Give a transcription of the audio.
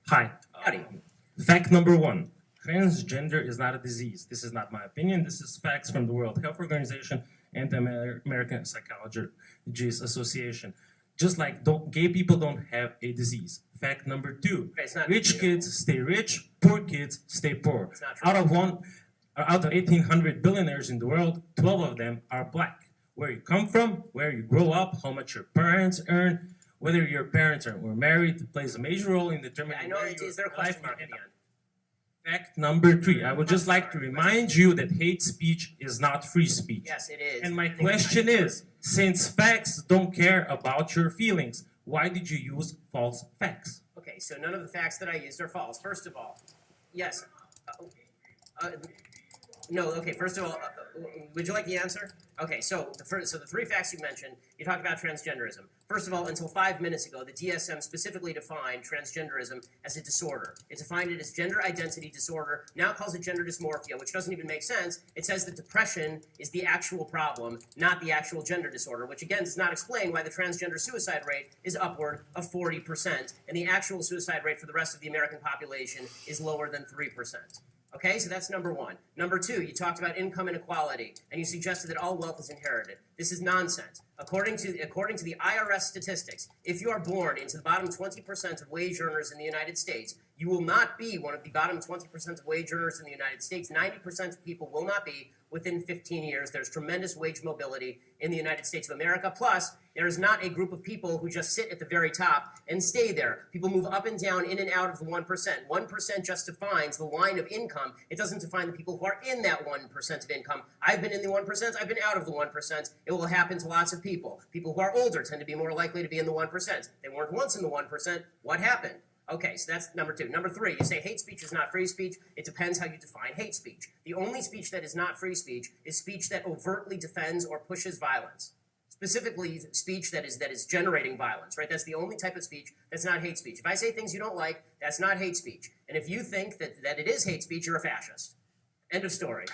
Hi. Howdy. Fact number one, transgender is not a disease. This is not my opinion. This is facts from the World Health Organization and the American Psychologists Association. Just like gay people don't have a disease. Fact number two, rich kids stay rich, poor kids stay poor. Out of 1,800 billionaires in the world, 12 of them are black. Where you come from, where you grow up, how much your parents earn, whether your parents were married plays a major role in determining. I know. Is there a question mark at the end? Fact number three, I would just like to remind you that hate speech is not free speech. Yes, it is. And my question is, since facts don't care about your feelings, why did you use false facts? Okay, so none of the facts that I used are false. First of all, yes. No, okay, first of all, would you like the answer? Okay, so the three facts you mentioned, you talked about transgenderism. First of all, until 5 minutes ago, the DSM specifically defined transgenderism as a disorder. It defined it as gender identity disorder, now calls it gender dysmorphia, which doesn't even make sense. It says that depression is the actual problem, not the actual gender disorder, which again does not explain why the transgender suicide rate is upward of 40%, and the actual suicide rate for the rest of the American population is lower than 3%. Okay, so that's number one. Number two, you talked about income inequality, and you suggested that all wealth is inherited. This is nonsense. According to the IRS statistics, if you are born into the bottom 20% of wage earners in the United States, you will not be one of the bottom 20% of wage earners in the United States. 90% of people will not be within 15 years. There's tremendous wage mobility in the United States of America. Plus, there is not a group of people who just sit at the very top and stay there. People move up and down, in and out of the 1%. 1% just defines the line of income. It doesn't define the people who are in that 1% of income. I've been in the 1%. I've been out of the 1%. It will happen to lots of people. People who are older tend to be more likely to be in the 1%. They weren't once in the 1%. What happened? Okay, so that's number two. Number three, you say hate speech is not free speech. It depends how you define hate speech. The only speech that is not free speech is speech that overtly defends or pushes violence. Specifically, speech that is generating violence, right? That's the only type of speech that's not hate speech. If I say things you don't like, that's not hate speech. And if you think that it is hate speech, you're a fascist. End of story.